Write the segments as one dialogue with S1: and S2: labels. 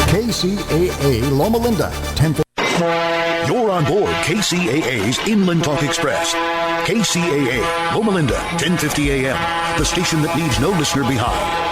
S1: KCAA Loma Linda, 1050.
S2: You're on board KCAA's Inland Talk Express. KCAA, Loma Linda, 1050 a.m., the station that leaves no listener behind.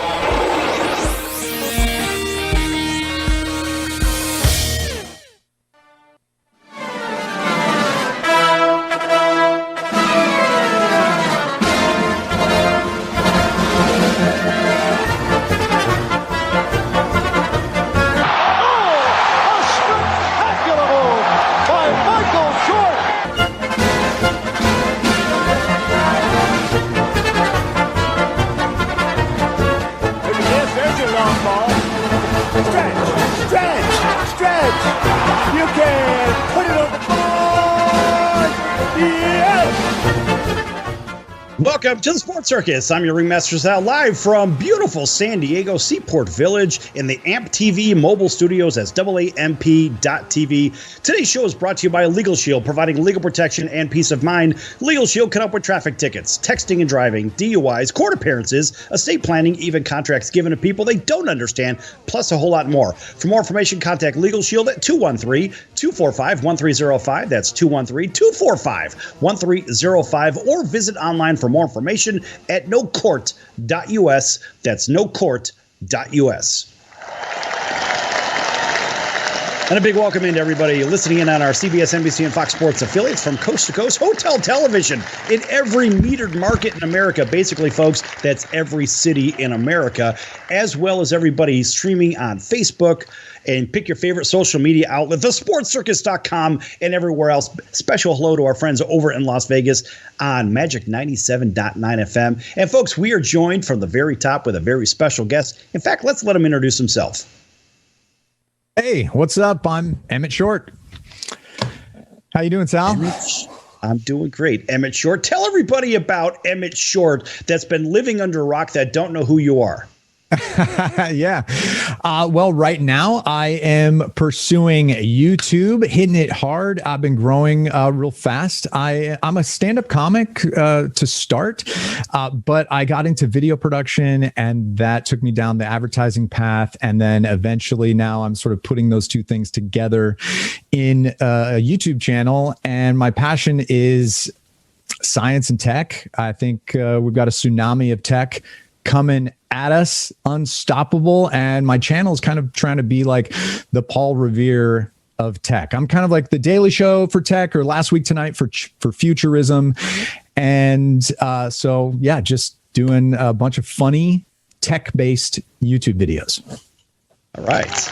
S3: Welcome to the Sports Circus. I'm your Ringmaster Sal, live from beautiful San Diego Seaport Village in the AMP TV mobile studios as AAMP.TV. Today's show is brought to you by Legal Shield, providing legal protection and peace of mind. Legal Shield can help with traffic tickets, texting and driving, DUIs, court appearances, estate planning, even contracts given to people they don't understand, plus a whole lot more. For more information, contact Legal Shield at 213-245-1305. That's 213-245-1305, or visit online for more information at nocourt.us. That's nocourt.us. And a big welcome into everybody listening in on our CBS, NBC, and Fox Sports affiliates from coast to coast. Hotel television in every metered market in America. Basically, folks, that's every city in America, as well as everybody streaming on Facebook. And pick your favorite social media outlet, thesportscircus.com, and everywhere else. Special hello to our friends over in Las Vegas on Magic 97.9 FM. And folks, we are joined from the very top with a very special guest. In fact, let's let him introduce himself.
S4: Hey, what's up? I'm Emmett Short. How you doing, Sal?
S3: I'm doing great. Emmett Short. Tell everybody about Emmett Short that's been living under a rock that don't know who you are.
S4: Yeah. Well, right now I am pursuing YouTube, hitting it hard. I've been growing real fast. I'm a stand-up comic to start, but I got into video production, and that took me down the advertising path. And then eventually now I'm sort of putting those two things together in a YouTube channel. And my passion is science and tech. I think we've got a tsunami of tech coming at us, unstoppable. And my channel is kind of trying to be like the Paul Revere of tech. I'm kind of like the Daily Show for tech, or Last Week Tonight for futurism. And so, yeah, just doing a bunch of funny tech-based YouTube videos.
S3: All right.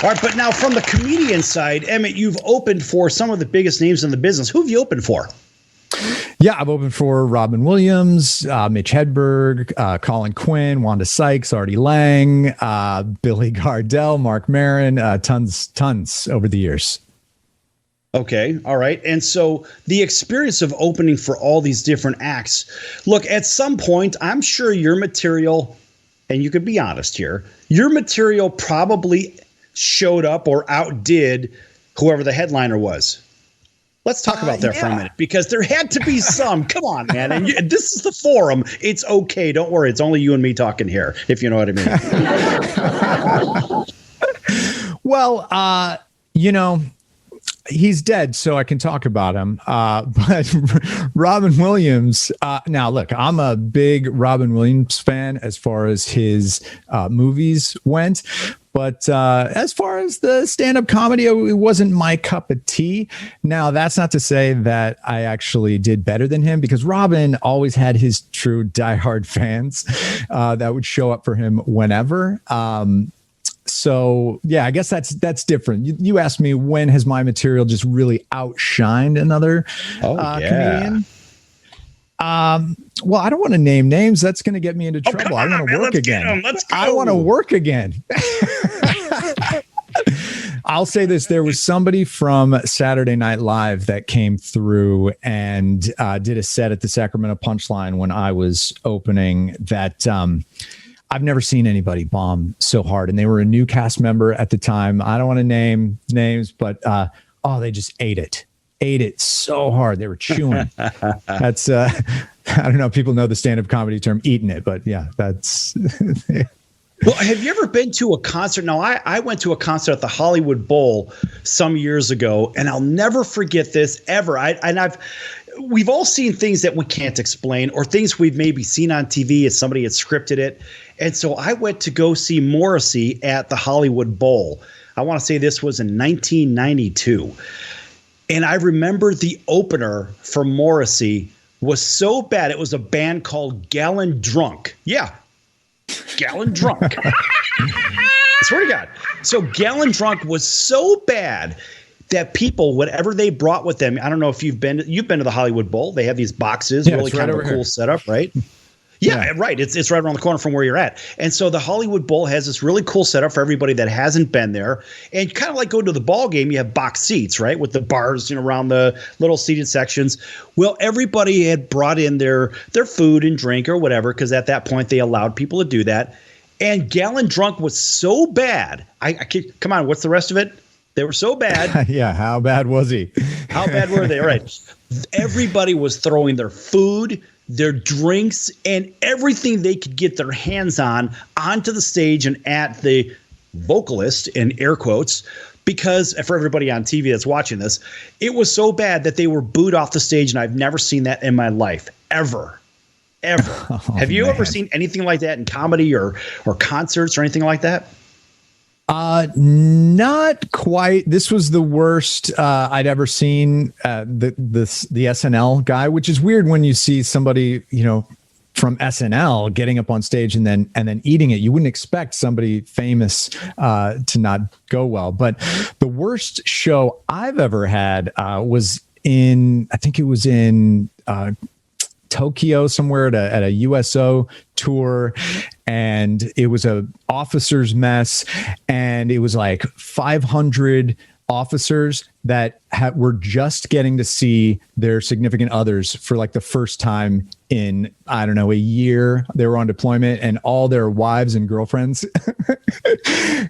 S3: But now from the comedian side, Emmett, you've opened for some of the biggest names in the business. Who have you opened for?
S4: Yeah, I've opened for Robin Williams, Mitch Hedberg, Colin Quinn, Wanda Sykes, Artie Lang, Billy Gardell, Mark Maron, tons over the years.
S3: Okay. All right. And so the experience of opening for all these different acts, look, at some point, I'm sure your material, and you could be honest here, your material probably showed up or outdid whoever the headliner was. Let's talk about that for a minute, because there had to be some. Come on, man. And this is the forum. It's okay. Don't worry. It's only you and me talking here, if you know what I mean.
S4: Well, he's dead, so I can talk about him. But Robin Williams, now look, I'm a big Robin Williams fan as far as his movies went. But as far as the stand-up comedy, it wasn't my cup of tea. Now, that's not to say that I actually did better than him, because Robin always had his true diehard fans that would show up for him whenever. So, yeah, I guess that's different. You asked me, when has my material just really outshined another comedian? Well, I don't want to name names. That's going to get me into trouble. I want to work again. I want to work again. I'll say this. There was somebody from Saturday Night Live that came through and did a set at the Sacramento Punchline when I was opening that I've never seen anybody bomb so hard. And they were a new cast member at the time. I don't want to name names, but they just ate it so hard. They were chewing. That's I don't know if people know the stand-up comedy term eating it, but yeah, that's
S3: Well, have you ever been to a concert? Now, I went to a concert at the Hollywood Bowl some years ago, and I'll never forget this ever. We've all seen things that we can't explain, or things we've maybe seen on TV as somebody had scripted it. And so I went to go see Morrissey at the Hollywood Bowl. I want to say this was in 1992. And I remember the opener for Morrissey was so bad. It was a band called Gallon Drunk. Yeah. Gallon Drunk. I swear to God. So Gallon Drunk was so bad that people, whatever they brought with them, I don't know if you've been to the Hollywood Bowl. They have these boxes, really kind of a cool setup, right? Yeah, right. It's right around the corner from where you're at. And so the Hollywood Bowl has this really cool setup for everybody that hasn't been there. And kind of like going to the ball game, you have box seats, right, with the bars, around the little seated sections. Well, everybody had brought in their food and drink or whatever, because at that point they allowed people to do that. And Gallon Drunk was so bad. Come on, what's the rest of it? They were so bad.
S4: Yeah, how bad was he?
S3: How bad were they? All right. Everybody was throwing their food, their drinks, and everything they could get their hands on onto the stage and at the vocalist, in air quotes, because for everybody on TV that's watching this, it was so bad that they were booed off the stage, and I've never seen that in my life, ever. Oh, have you ever seen anything like that in comedy or concerts or anything like that?
S4: Not quite. This was the worst I'd ever seen. The SNL guy, which is weird when you see somebody, from SNL getting up on stage and then eating it. You wouldn't expect somebody famous to not go well. But the worst show I've ever had was I think it was in Tokyo somewhere at a USO tour, and it was a officers mess, and it was like 500 officers that were just getting to see their significant others for like the first time in, I don't know, a year. They were on deployment, and all their wives and girlfriends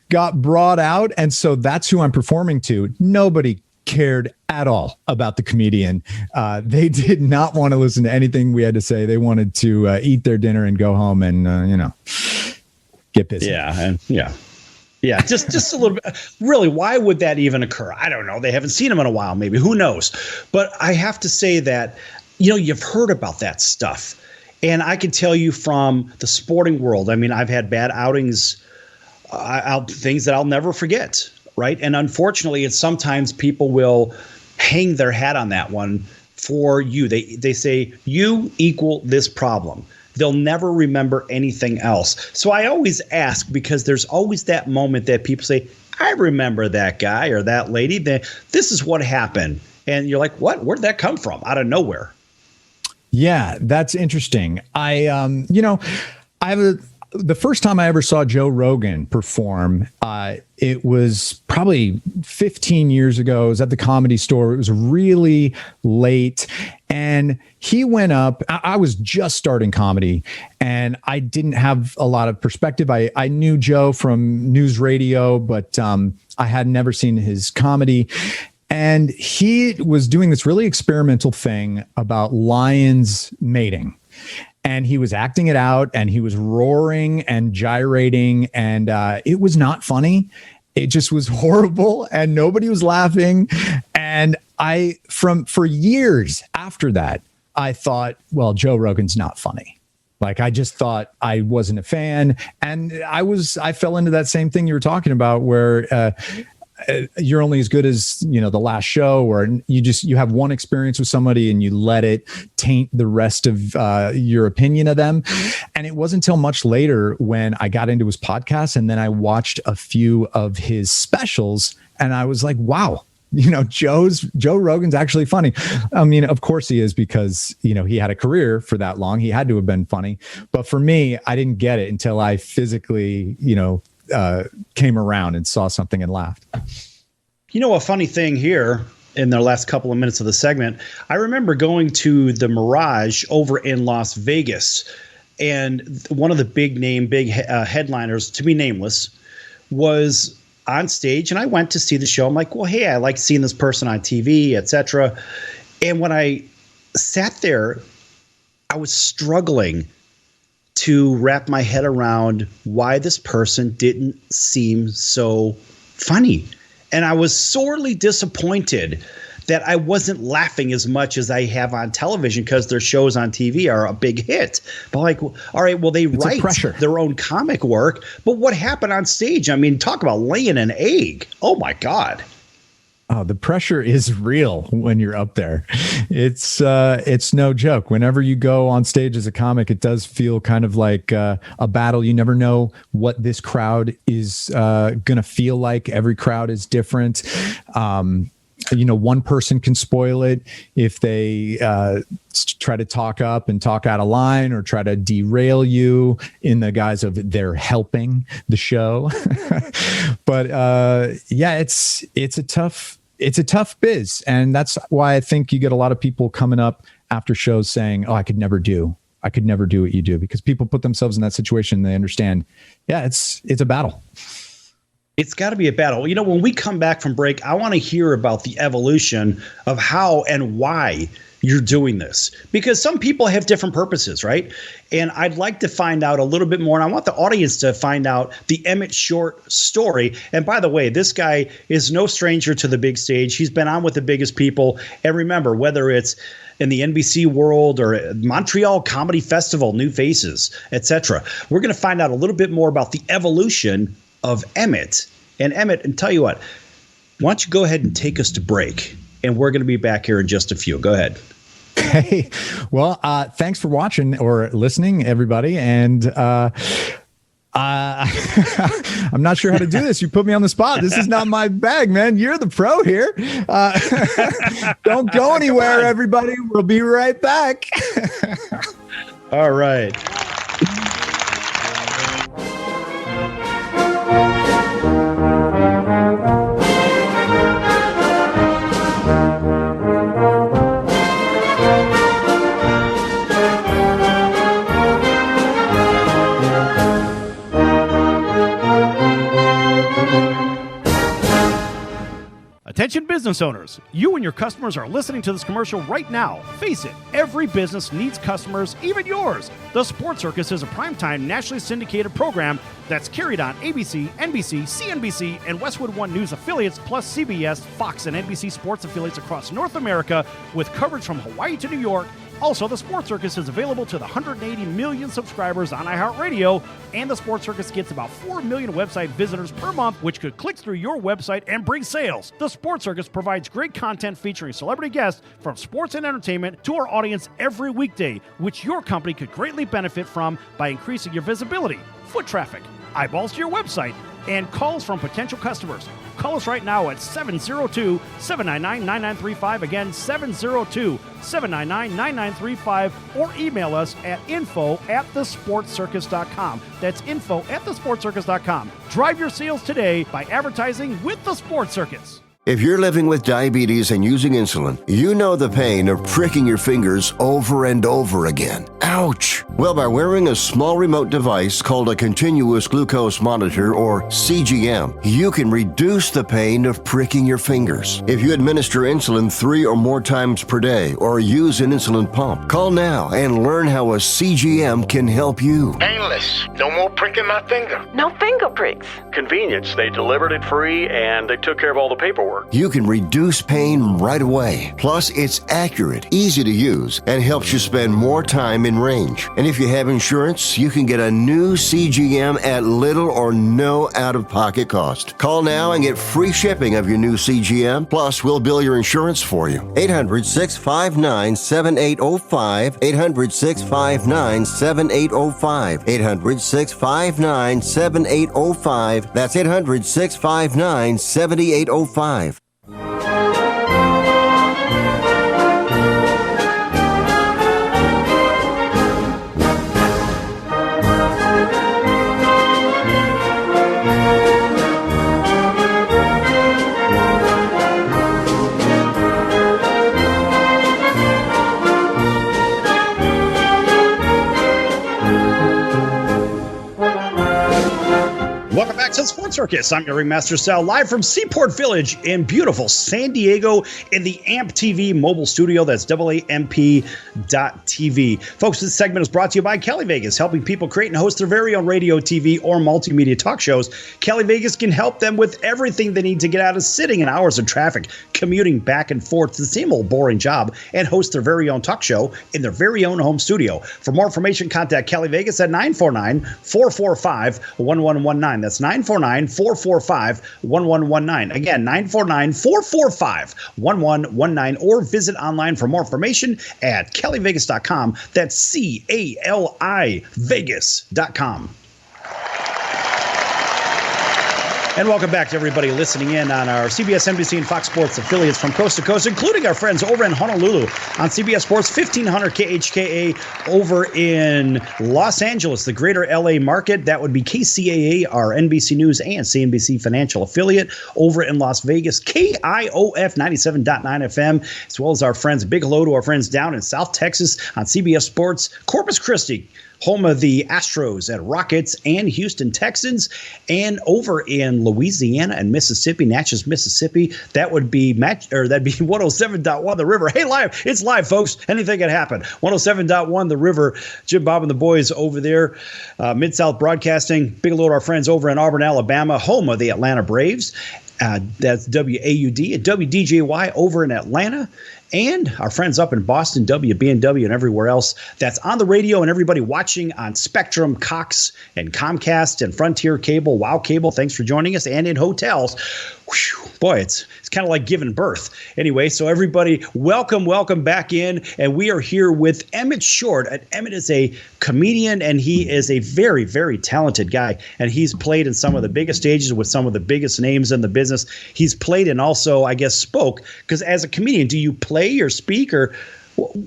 S4: got brought out. And so that's who I'm performing to. Nobody cared at all about the comedian. They did not want to listen to anything we had to say. They wanted to eat their dinner and go home and, get busy.
S3: Yeah. Just a little bit. Really, why would that even occur? I don't know. They haven't seen him in a while, maybe. Who knows? But I have to say that, you've heard about that stuff. And I can tell you from the sporting world, I mean, I've had bad outings, things that I'll never forget. Right. And unfortunately, it's sometimes people will hang their hat on that one for you. They say you equal this problem. They'll never remember anything else. So I always ask, because there's always that moment that people say, I remember that guy or that lady. This is what happened. And you're like, what? Where'd that come from? Out of nowhere.
S4: Yeah, that's interesting. The first time I ever saw Joe Rogan perform, it was probably 15 years ago. It was at the Comedy Store. It was really late. And he went up. I was just starting comedy, and I didn't have a lot of perspective. I knew Joe from news radio, but I had never seen his comedy. And he was doing this really experimental thing about lions mating. And he was acting it out, and he was roaring and gyrating, and it was not funny. It just was horrible, and nobody was laughing. And for years after that, I thought, well, Joe Rogan's not funny. Like, I just thought I wasn't a fan. And I fell into that same thing you were talking about, where you're only as good as, the last show, or you have one experience with somebody and you let it taint the rest of your opinion of them. And it wasn't until much later when I got into his podcast, and then I watched a few of his specials, and I was like, wow, Joe Rogan's actually funny. I mean, of course he is, because, he had a career for that long. He had to have been funny. But for me, I didn't get it until I physically, came around and saw something and laughed.
S3: A funny thing here in the last couple of minutes of the segment, I remember going to the Mirage over in Las Vegas, and one of the big headliners, to be nameless, was on stage, and I went to see the show. I'm like, well, hey, I like seeing this person on TV, etc. And when I sat there, I was struggling to wrap my head around why this person didn't seem so funny. And I was sorely disappointed that I wasn't laughing as much as I have on television, because their shows on TV are a big hit. But like, all right, well, they write their own comic work, but what happened on stage? I mean, talk about laying an egg. Oh my God.
S4: Oh, the pressure is real when you're up there. It's no joke. Whenever you go on stage as a comic, it does feel kind of like a battle. You never know what this crowd is going to feel like. Every crowd is different. One person can spoil it if they try to talk up and talk out of line, or try to derail you in the guise of they're helping the show. But it's a tough biz, and that's why I think you get a lot of people coming up after shows saying, "Oh, I could never do what you do," because people put themselves in that situation. And they understand, it's a battle.
S3: It's got to be a battle. When we come back from break, I want to hear about the evolution of how and why you're doing this, because some people have different purposes, right? And I'd like to find out a little bit more. And I want the audience to find out the Emmett short story. And by the way, this guy is no stranger to the big stage. He's been on with the biggest people. And remember, whether it's in the NBC world or Montreal Comedy Festival, New Faces, etc., we're going to find out a little bit more about the evolution of Emmett. And Emmett, and tell you what, why don't you go ahead and take us to break, and we're going to be back here in just a few. Go ahead.
S4: Hey, well, thanks for watching or listening, everybody. And I'm not sure how to do this. You put me on the spot. This is not my bag, man. You're the pro here. Don't go anywhere, everybody. We'll be right back.
S3: All right.
S1: Attention business owners, you and your customers are listening to this commercial right now. Face it, every business needs customers, even yours. The Sports Circus is a primetime nationally syndicated program that's carried on ABC, NBC, CNBC, and Westwood One News affiliates, plus CBS, Fox, and NBC sports affiliates across North America, with coverage from Hawaii to New York. Also, the Sports Circus is available to the 180 million subscribers on iHeartRadio, and the Sports Circus gets about 4 million website visitors per month, which could click through your website and bring sales. The Sports Circus provides great content featuring celebrity guests from sports and entertainment to our audience every weekday, which your company could greatly benefit from by increasing your visibility, foot traffic, eyeballs to your website, and calls from potential customers. Call us right now at 702-799-9935. Again, 702-799-9935. Or email us at info@thesportscircus.com. That's info@thesportscircus.com. Drive your sales today by advertising with the Sports Circus.
S5: If you're living with diabetes and using insulin, you know the pain of pricking your fingers over and over again. Ouch! Well, by wearing a small remote device called a continuous glucose monitor, or CGM, you can reduce the pain of pricking your fingers. If you administer insulin 3 or more times per day or use an insulin pump, call now and learn how a CGM can help you.
S6: Painless. No more pricking my finger.
S7: No finger pricks.
S8: Convenience. They delivered it free and they took care of all the paperwork.
S5: You can reduce pain right away. Plus, it's accurate, easy to use, and helps you spend more time in range. And if you have insurance, you can get a new CGM at little or no out-of-pocket cost. Call now and get free shipping of your new CGM. Plus, we'll bill your insurance for you. 800-659-7805. 800-659-7805. 800-659-7805. That's 800-659-7805.
S3: back to the Sports Circus. I'm your Ringmaster Sal, live from Seaport Village in beautiful San Diego in the AMP TV mobile studio. That's AAMP.TV. Folks, this segment is brought to you by Cali Vegas, helping people create and host their very own radio, TV, or multimedia talk shows. Cali Vegas can help them with everything they need to get out of sitting in hours of traffic, commuting back and forth to the same old boring job, and host their very own talk show in their very own home studio. For more information, contact Cali Vegas at 949-445-1119. That's 949-445-1119. Again, 949-445-1119, or visit online for more information at calivegas.com. That's CALI Vegas.com. And welcome back to everybody listening in on our CBS, NBC, and Fox Sports affiliates from coast to coast, including our friends over in Honolulu on CBS Sports 1500 KHKA over in Los Angeles, the greater LA market. That would be KCAA, our NBC News and CNBC financial affiliate. Over in Las Vegas, KIOF 97.9 FM, as well as our friends. Big hello to our friends down in South Texas on CBS Sports Corpus Christi, home of the Astros and Rockets and Houston Texans, and over in Louisiana and Mississippi, Natchez, Mississippi. That would be that'd be 107.1 The River. Hey, live! It's live, folks. Anything can happen. 107.1 The River. Jim Bob and the boys over there. Mid-South Broadcasting. Big hello to our friends over in Auburn, Alabama, home of the Atlanta Braves. That's WAUD and WDJY over in Atlanta. And our friends up in Boston, WBNW, and everywhere else that's on the radio, and everybody watching on Spectrum, Cox, and Comcast, and Frontier Cable, Wow Cable. Thanks for joining us. And in hotels. Whew, boy, it's kind of like giving birth. Anyway, so everybody, welcome back in. And we are here with Emmett Short. And Emmett is a comedian, and he is a very, very talented guy. And he's played in some of the biggest stages with some of the biggest names in the business. He's played and also, I guess, spoke. Because as a comedian, do you play or speak, or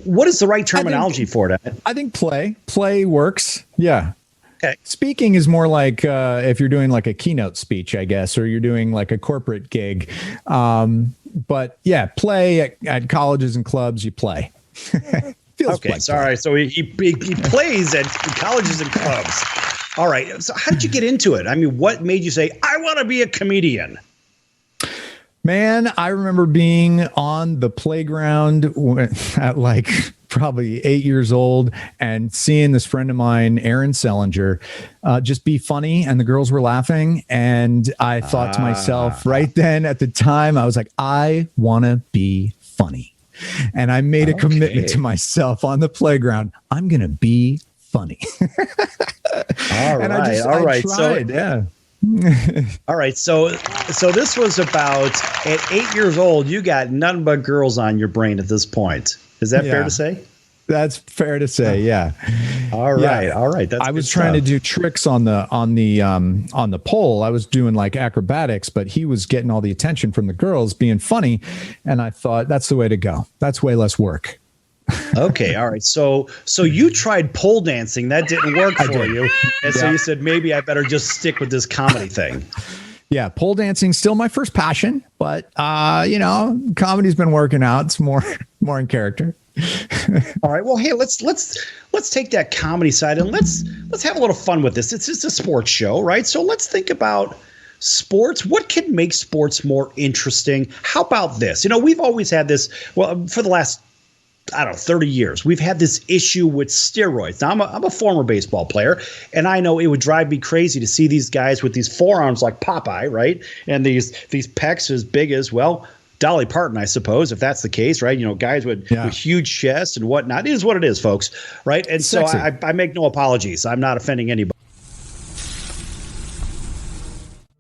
S3: what is the right terminology for it?
S4: I think play works. Yeah.
S3: Okay.
S4: Speaking is more like if you're doing like a keynote speech, I guess, or you're doing like a corporate gig. But yeah, play at colleges and clubs, you play.
S3: Okay, sorry. So he plays at colleges and clubs. All right. So how did you get into it? I mean, what made you say, I want to be a comedian?
S4: Man, I remember being on the playground at like probably 8 years old and seeing this friend of mine, Aaron Sellinger, just be funny, and the girls were laughing. And I thought to myself right then at the time, I was like, I want to be funny. And I made a commitment to myself on the playground. I'm going to be funny.
S3: All right.
S4: I tried, yeah.
S3: All right. So this was about at 8 years old, you got none but girls on your brain at this point. Is that fair to say?
S4: That's fair to say. Yeah.
S3: All right.
S4: Yeah.
S3: All right. That's
S4: I was trying to do tricks on the pole. I was doing like acrobatics, but he was getting all the attention from the girls being funny. And I thought that's the way to go. That's way less work.
S3: Okay. All right. So you tried pole dancing. That didn't work for you. And so you said, maybe I better just stick with this comedy thing.
S4: Yeah. Pole dancing, still my first passion, but comedy's been working out. It's more in character.
S3: All right. Well, hey, let's take that comedy side and let's have a little fun with this. It's just a sports show, right? So let's think about sports. What can make sports more interesting? How about this? We've always had this, well, for the last 30 years, we've had this issue with steroids. Now, I'm a former baseball player, and I know it would drive me crazy to see these guys with these forearms like Popeye, right? And these pecs as big as, well, Dolly Parton, I suppose, if that's the case, right? Guys with huge chests and whatnot. It is what it is, folks, right? And so I make no apologies. I'm not offending anybody.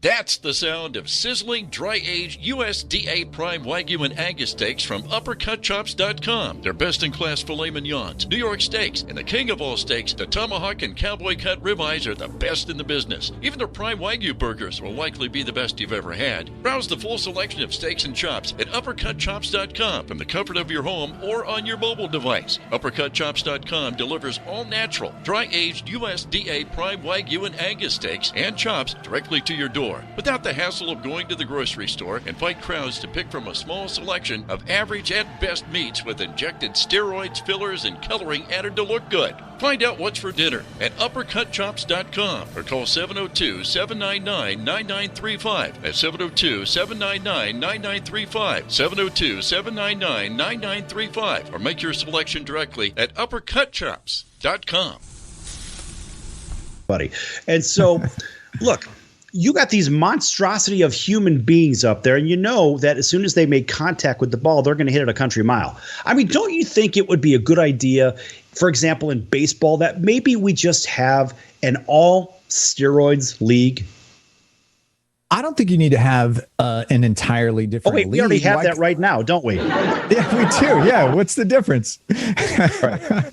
S7: That's the sound of sizzling, dry-aged USDA Prime Wagyu and Angus steaks from UppercutChops.com. Their best-in-class filet mignons, New York steaks, and the king of all steaks, the tomahawk and cowboy cut ribeyes are the best in the business. Even their Prime Wagyu burgers will likely be the best you've ever had. Browse the full selection of steaks and chops at UppercutChops.com from the comfort of your home or on your mobile device. UppercutChops.com delivers all-natural, dry-aged USDA Prime Wagyu and Angus steaks and chops directly to your door. store without the hassle of going to the grocery store and fight crowds to pick from a small selection of average at best meats with injected steroids, fillers, and coloring added to look good. Find out what's for dinner at uppercutchops.com or call 702-799-9935. That's 702-799-9935. 702-799-9935. Or make your selection directly at uppercutchops.com.
S3: Buddy. And so, look, you got these monstrosity of human beings up there, and you know that as soon as they make contact with the ball, they're going to hit it a country mile. I mean, don't you think it would be a good idea, for example, in baseball, that maybe we just have an all steroids league?
S4: I don't think you need to have an entirely different league.
S3: We already have that right now, don't we?
S4: Yeah, we do. Yeah. What's the difference?
S3: Right.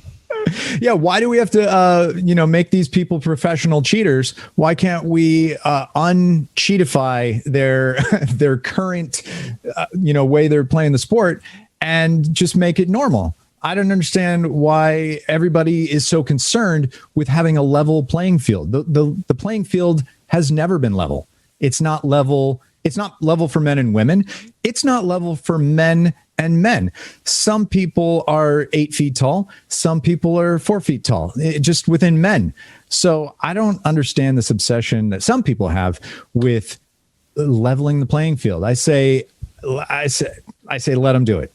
S4: Yeah, why do we have to, make these people professional cheaters? Why can't we uncheatify their current, way they're playing the sport and just make it normal? I don't understand why everybody is so concerned with having a level playing field. The playing field has never been level. It's not level. It's not level for men and women. It's not level for men and men. Some people are 8 feet tall. Some people are 4 feet tall, just within men. So I don't understand this obsession that some people have with leveling the playing field. I say, let them do it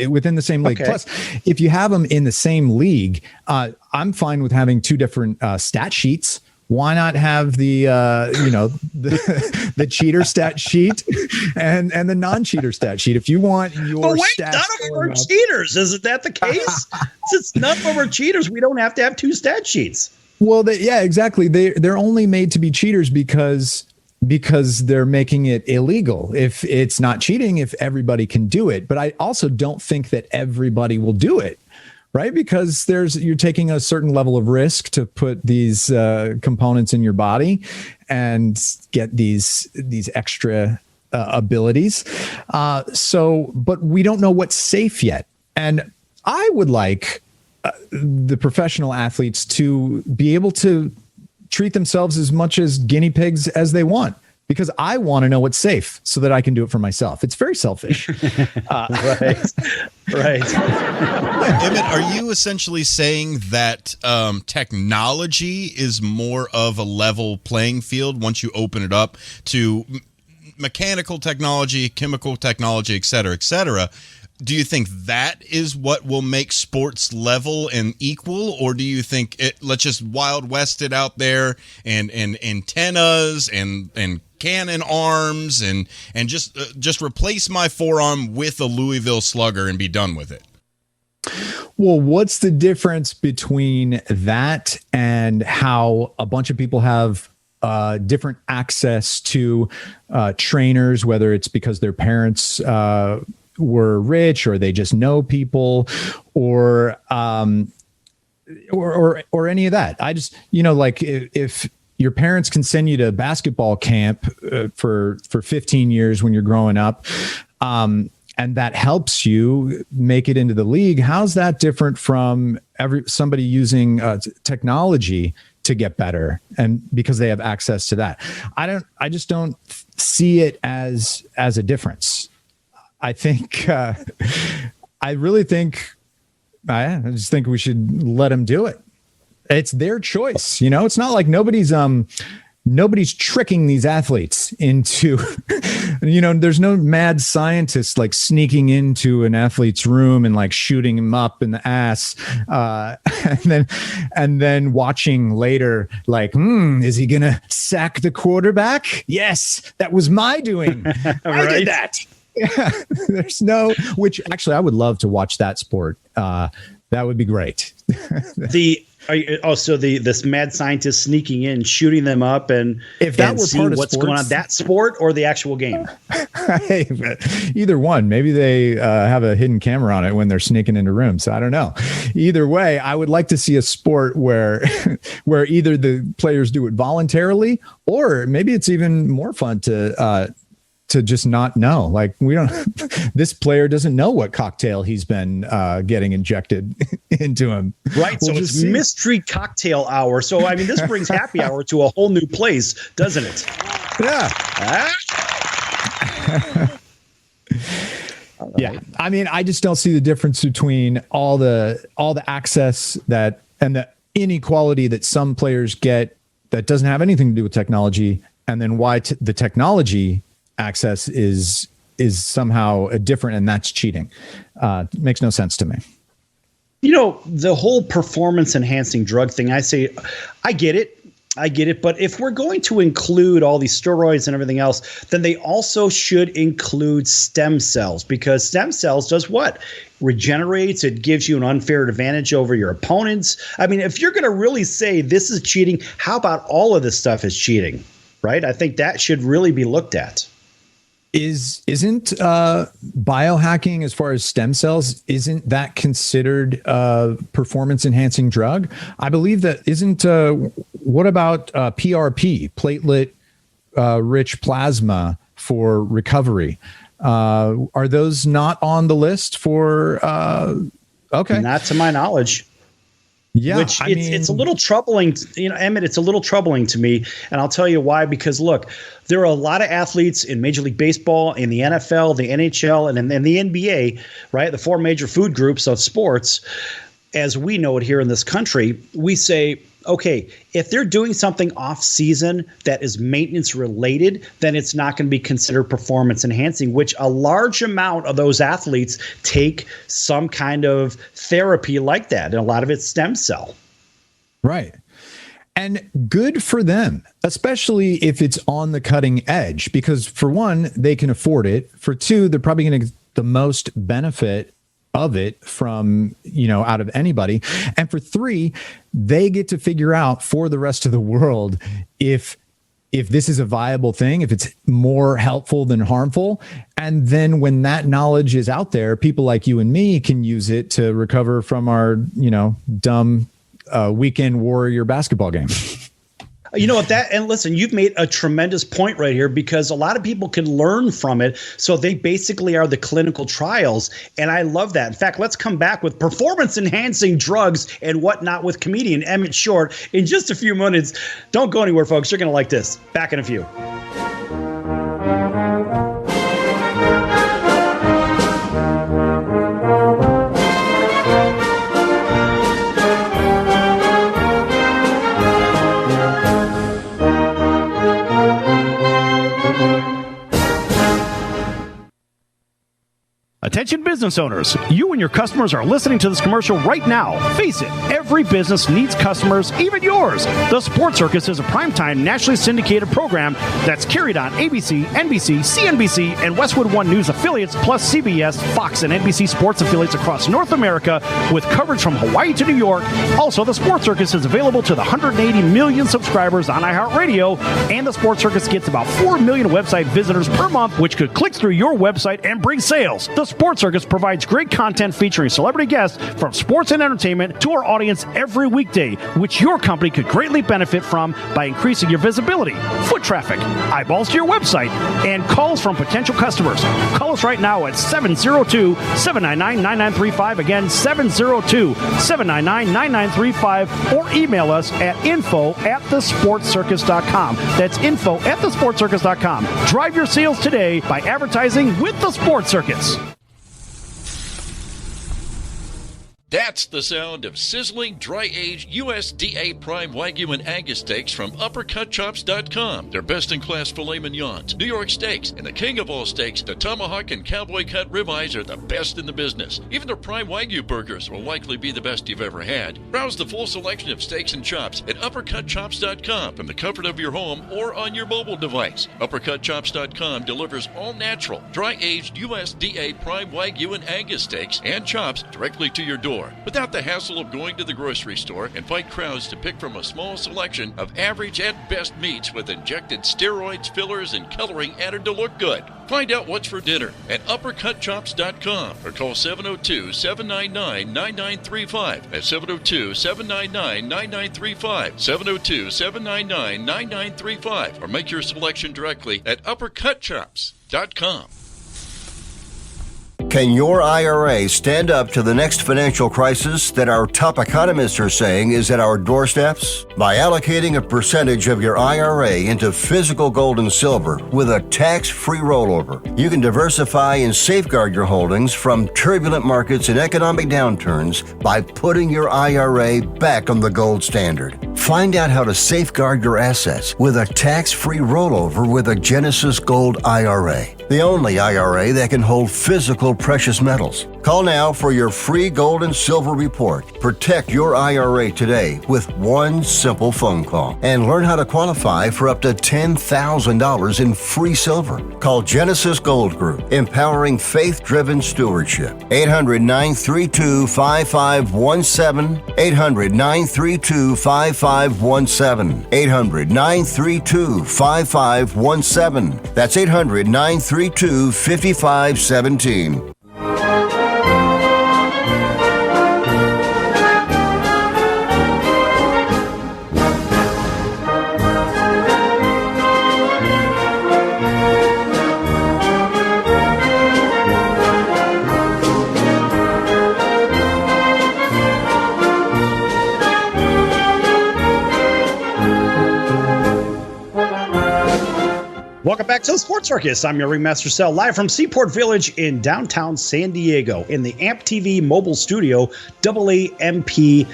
S4: within the same league. Okay. Plus, if you have them in the same league, I'm fine with having two different stat sheets. Why not have the the cheater stat sheet and the non-cheater stat sheet? If you want your stats,
S3: none of them are cheaters. Isn't that the case? Since none of them are cheaters, we don't have to have two stat sheets.
S4: Well, yeah, exactly. They're only made to be cheaters because they're making it illegal. If it's not cheating, if everybody can do it, but I also don't think that everybody will do it. Right, because you're taking a certain level of risk to put these components in your body and get these extra abilities. But we don't know what's safe yet. And I would like the professional athletes to be able to treat themselves as much as guinea pigs as they want, because I want to know what's safe so that I can do it for myself. It's very selfish.
S3: Right.
S9: Emmett, are you essentially saying that technology is more of a level playing field once you open it up to mechanical technology, chemical technology, et cetera, et cetera? Do you think that is what will make sports level and equal, or do you think let's just Wild West it out there and antennas and cannon arms and just replace my forearm with a Louisville Slugger and be done with it?
S4: Well, what's the difference between that and how a bunch of people have different access to trainers, whether it's because their parents were rich or they just know people or any of that? I just, like if your parents can send you to basketball camp for 15 years when you're growing up, and that helps you make it into the league, how's that different from somebody using technology to get better, and because they have access to that? I just don't see it as a difference. I think I just think we should let them do it. It's their choice. It's not like nobody's tricking these athletes into, there's no mad scientist like sneaking into an athlete's room and like shooting him up in the ass. And then watching later, like, is he going to sack the quarterback? Yes, that was my doing. I did that. Yeah, which actually I would love to watch that sport. That would be great.
S3: This mad scientist sneaking in, shooting them up, and
S4: if that were part of
S3: what's
S4: sports,
S3: going on, that sport or the actual game?
S4: Either one. Maybe they have a hidden camera on it when they're sneaking into rooms. I don't know. Either way, I would like to see a sport where either the players do it voluntarily, or maybe it's even more fun to to just not know. Like, we don't, this player doesn't know what cocktail he's been getting injected into him.
S3: Right. So it's mystery cocktail hour. So, I mean, this brings happy hour to a whole new place, doesn't it?
S4: Yeah.
S3: Ah.
S4: Yeah. I mean, I just don't see the difference between all the access that and the inequality that some players get that doesn't have anything to do with technology, and then why the technology access is somehow different, and that's cheating. Makes no sense to me.
S3: You know, the whole performance enhancing drug thing, I say, I get it. But if we're going to include all these steroids and everything else, then they also should include stem cells, because stem cells does what? Regenerates. It gives you an unfair advantage over your opponents. I mean, if you're going to really say this is cheating, how about all of this stuff is cheating, right? I think that should really be looked at.
S4: Isn't biohacking, as far as stem cells, isn't that considered a performance enhancing drug? I believe that isn't. What about PRP, platelet rich plasma for recovery? Are those not on the list for? Okay,
S3: not to my knowledge.
S4: Yeah,
S3: which it's a little troubling, Emmett, it's a little troubling to me. And I'll tell you why, because look, there are a lot of athletes in Major League Baseball, in the NFL, the NHL, and the NBA, right? The four major food groups of sports, as we know it here in this country. We say, okay, if they're doing something off season that is maintenance related, then it's not going to be considered performance enhancing, which a large amount of those athletes take some kind of therapy like that. And a lot of it's stem cell.
S4: Right. And good for them, especially if it's on the cutting edge, because for one, they can afford it. For two, they're probably going to get the most benefit of it from, out of anybody. And for three, they get to figure out for the rest of the world if this is a viable thing, if it's more helpful than harmful. And then when that knowledge is out there, people like you and me can use it to recover from our, dumb weekend warrior basketball game.
S3: And listen, you've made a tremendous point right here, because a lot of people can learn from it. So they basically are the clinical trials. And I love that. In fact, let's come back with performance enhancing drugs and whatnot with comedian Emmett Short in just a few minutes. Don't go anywhere, folks. You're going to like this. Back in a few.
S1: Attention business owners, you and your customers are listening to this commercial right now. Face it, every business needs customers, even yours. The Sports Circus is a primetime nationally syndicated program that's carried on ABC, NBC, CNBC, and Westwood One News affiliates, plus CBS, Fox, and NBC Sports affiliates across North America, with coverage from Hawaii to New York. Also, the Sports Circus is available to the 180 million subscribers on iHeartRadio, and the Sports Circus gets about 4 million website visitors per month, which could click through your website and bring sales. The Sports Circus provides great content featuring celebrity guests from sports and entertainment to our audience every weekday, which your company could greatly benefit from by increasing your visibility, foot traffic, eyeballs to your website, and calls from potential customers. Call us right now at 702-799-9935. Again, 702-799-9935, or email us at info@thesportscircus.com. That's info@thesportscircus.com. Drive your sales today by advertising with the Sports Circus.
S7: That's the sound of sizzling, dry-aged USDA Prime Wagyu and Angus steaks from UpperCutChops.com. Their best-in-class filet mignons, New York steaks, and the king of all steaks, the tomahawk and cowboy cut ribeyes, are the best in the business. Even their Prime Wagyu burgers will likely be the best you've ever had. Browse the full selection of steaks and chops at UpperCutChops.com from the comfort of your home or on your mobile device. UpperCutChops.com delivers all-natural, dry-aged USDA Prime Wagyu and Angus steaks and chops directly to your door, without the hassle of going to the grocery store and fight crowds to pick from a small selection of average at best meats with injected steroids, fillers, and coloring added to look good. Find out what's for dinner at UpperCutChops.com or call 702-799-9935. That's 702-799-9935. 702-799-9935. Or make your selection directly at Uppercut Chops. Sportscircus.com.
S5: Can your IRA stand up to the next financial crisis that our top economists are saying is at our doorsteps? By allocating a percentage of your IRA into physical gold and silver with a tax-free rollover, you can diversify and safeguard your holdings from turbulent markets and economic downturns by putting your IRA back on the gold standard. Find out how to safeguard your assets with a tax-free rollover with a Genesis Gold IRA, the only IRA that can hold physical precious metals. Call now for your free gold and silver report. Protect your IRA today with one simple phone call and learn how to qualify for up to $10,000 in free silver. Call Genesis Gold Group, empowering faith-driven stewardship. 800-932-5517. 800-932-5517. 800-932-5517. That's 800-932-5517.
S3: Welcome back to the Sports Circus. I'm your Ringmaster Sal, live from Seaport Village in downtown San Diego in the AMP TV mobile studio, AAMP.TV.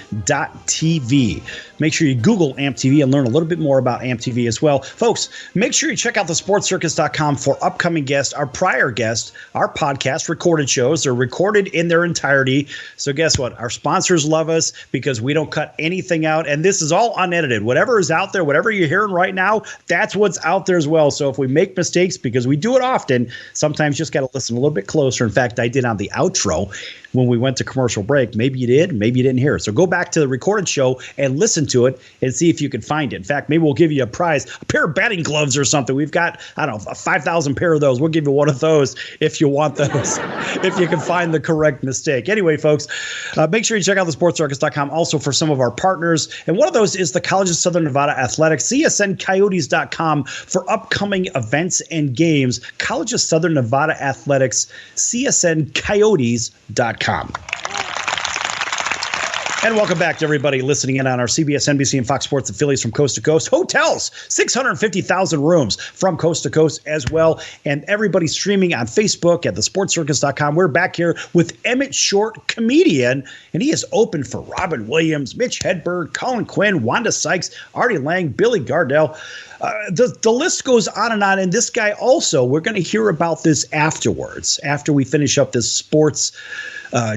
S3: Make sure you Google AMP TV and learn a little bit more about AMP TV as well. Folks, make sure you check out the sportscircus.com for upcoming guests, our prior guests, our podcast recorded shows. They're recorded in their entirety. So guess what? Our sponsors love us because we don't cut anything out. And this is all unedited. Whatever is out there, whatever you're hearing right now, that's what's out there as well. So if we make mistakes, because we do it often, sometimes you just got to listen a little bit closer. In fact, I did on the outro when we went to commercial break. Maybe you did, maybe you didn't hear it. So go back to the recorded show and listen to it and see if you can find it. In fact, maybe we'll give you a prize, a pair of batting gloves or something. We've got, I don't know, 5,000 pair of those. We'll give you one of those if you want those, if you can find the correct mistake. Anyway, folks, make sure you check out the sportscircus.com also for some of our partners. And one of those is the College of Southern Nevada Athletics, csncoyotes.com for upcoming events and games. College of Southern Nevada Athletics, csncoyotes.com. And welcome back to everybody listening in on our CBS, NBC, and Fox Sports affiliates from coast to coast. Hotels, 650,000 rooms from coast to coast as well. And everybody streaming on Facebook at thesportscircus.com. We're back here with Emmett Short, comedian, and he is open for Robin Williams, Mitch Hedberg, Colin Quinn, Wanda Sykes, Artie Lang, Billy Gardell. The list goes on, and this guy also, we're going to hear about this afterwards, after we finish up this sports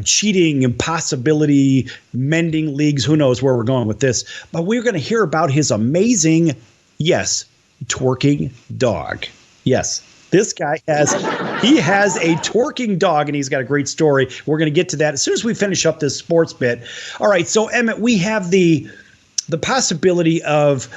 S3: cheating, impossibility, mending leagues. Who knows where we're going with this. But we're going to hear about his amazing, yes, twerking dog. Yes, this guy has a twerking dog, and he's got a great story. We're going to get to that as soon as we finish up this sports bit. All right, so Emmett, we have the possibility of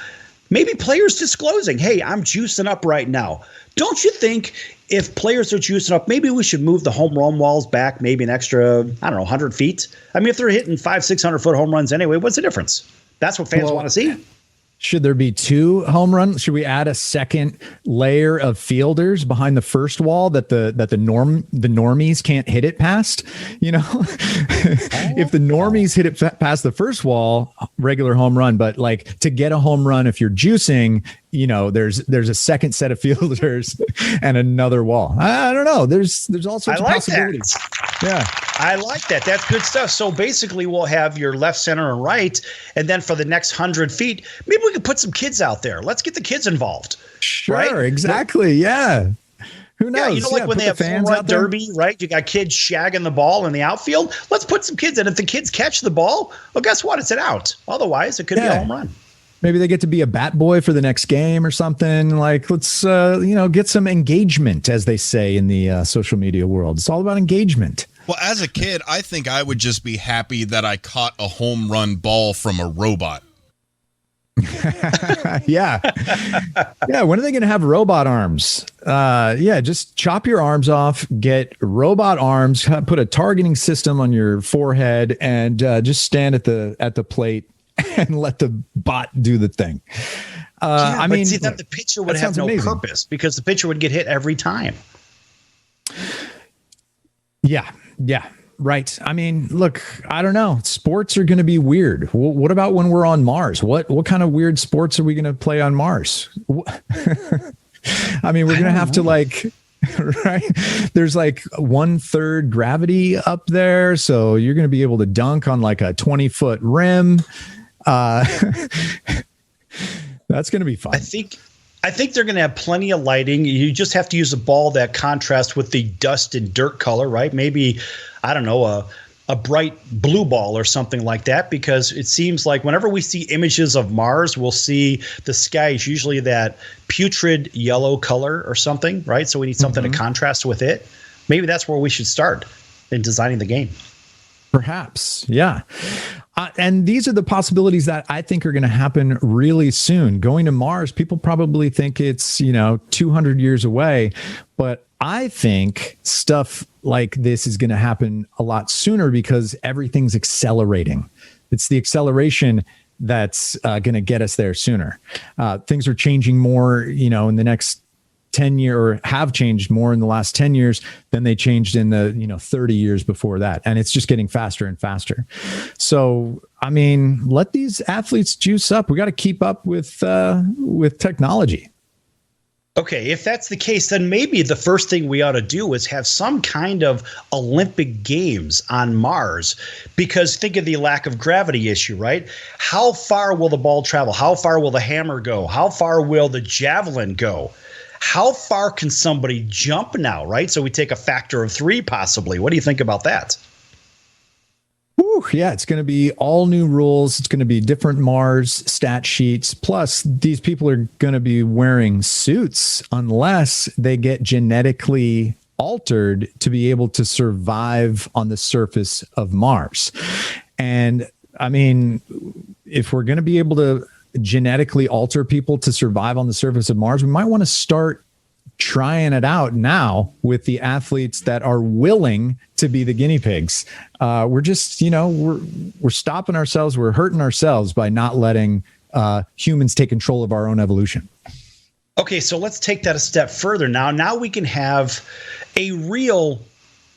S3: maybe players disclosing, hey, I'm juicing up right now. Don't you think if players are juicing up, maybe we should move the home run walls back maybe an extra, 100 feet? I mean, if they're hitting 500-600-foot home runs anyway, what's the difference? That's what fans want to see.
S4: Should there be two home runs? Should we add a second layer of fielders behind the first wall that the normies can't hit it past? You know, if the normies hit it past the first wall, regular home run. But like to get a home run, if you're juicing, you know, there's a second set of fielders and another wall. I don't know. There's all sorts of possibilities. Yeah,
S3: I like that. That's good stuff. So basically, we'll have your left, center, and right, and then for the next 100 feet, maybe we could put some kids out there. Let's get the kids involved.
S4: Sure,
S3: right?
S4: Exactly. Yeah. Who knows?
S3: Yeah, you know, like when they have fans out derby, right? You got kids shagging the ball in the outfield. Let's put some kids in. If the kids catch the ball, well, guess what? It's an out. Otherwise, it could be a home run.
S4: Maybe they get to be a bat boy for the next game or something. Like, let's, get some engagement, as they say in the social media world. It's all about engagement.
S9: Well, as a kid, I think I would just be happy that I caught a home run ball from a robot.
S4: Yeah. When are they going to have robot arms? Just chop your arms off, get robot arms, put a targeting system on your forehead, and just stand at the plate and let the bot do the thing.
S3: I
S4: mean,
S3: see that the pitcher would have no purpose because the pitcher would get hit every time.
S4: Yeah. Right. I mean, look, I don't know. Sports are going to be weird. What about when we're on Mars? What kind of weird sports are we going to play on Mars? I mean, we're going to have to right? There's 1/3 gravity up there. So you're going to be able to dunk on a 20-foot rim. That's going to be fun.
S3: I think they're going to have plenty of lighting. You just have to use a ball that contrasts with the dust and dirt color, right? Maybe, I don't know, a bright blue ball or something like that, because it seems like whenever we see images of Mars, we'll see the sky is usually that putrid yellow color or something, right? So we need something to contrast with it. Maybe that's where we should start in designing the game.
S4: Perhaps. Yeah. And these are the possibilities that I think are going to happen really soon. Going to Mars, people probably think it's, 200 years away, but I think stuff like this is going to happen a lot sooner because everything's accelerating. It's the acceleration that's going to get us there sooner. Things are changing more, in the next 10 years, or have changed more in the last 10 years than they changed in the 30 years before that, and it's just getting faster and faster. So I mean, let these athletes juice up. We got to keep up with technology.
S3: Okay, if that's the case, then maybe the first thing we ought to do is have some kind of Olympic Games on Mars, because think of the lack of gravity issue, right? How far will the ball travel? How far will the hammer go? How far will the javelin go? How far can somebody jump now, right? So we take a factor of 3 possibly. What do you think about that?
S4: Ooh, yeah, it's going to be all new rules. It's going to be different Mars stat sheets. Plus, these people are going to be wearing suits unless they get genetically altered to be able to survive on the surface of Mars. And I mean, if we're going to be able to genetically alter people to survive on the surface of Mars, we might want to start trying it out now with the athletes that are willing to be the guinea pigs. We're just, we're stopping ourselves. We're hurting ourselves by not letting humans take control of our own evolution.
S3: Okay, so let's take that a step further now. Now we can have a real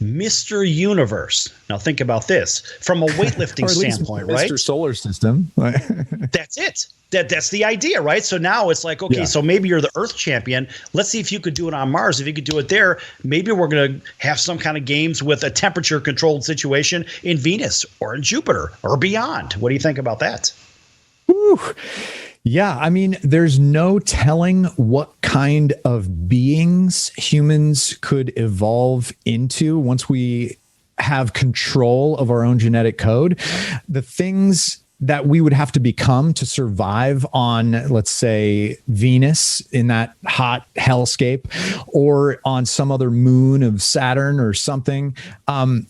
S3: Mr. Universe. Now think about this from a weightlifting standpoint, right?
S4: Mr. Solar System.
S3: That's it. That's the idea, right? So now it's like, okay, so maybe you're the Earth champion. Let's see if you could do it on Mars. If you could do it there, maybe we're going to have some kind of games with a temperature controlled situation in Venus or in Jupiter or beyond. What do you think about that?
S4: Whew. Yeah, I mean, there's no telling what kind of beings humans could evolve into once we have control of our own genetic code. The things that we would have to become to survive on, let's say, Venus in that hot hellscape, or on some other moon of Saturn or something,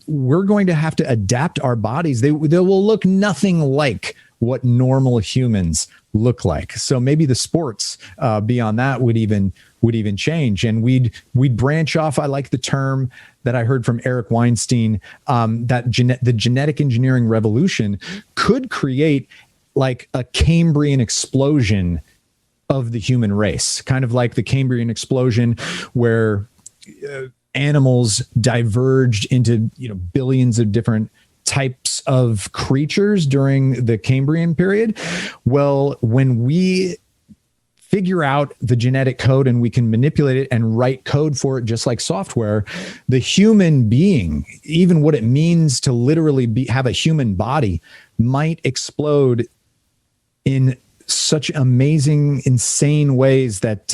S4: we're going to have to adapt our bodies. They will look nothing like what normal humans look like. So maybe the sports beyond that would even change, and we'd branch off. I like the term that I heard from Eric Weinstein, that the genetic engineering revolution could create like a Cambrian explosion of the human race, kind of like the Cambrian explosion where animals diverged into billions of different types of creatures during the Cambrian period. Well, when we figure out the genetic code and we can manipulate it and write code for it just like software, the human being, even what it means to literally have a human body, might explode in such amazing, insane ways that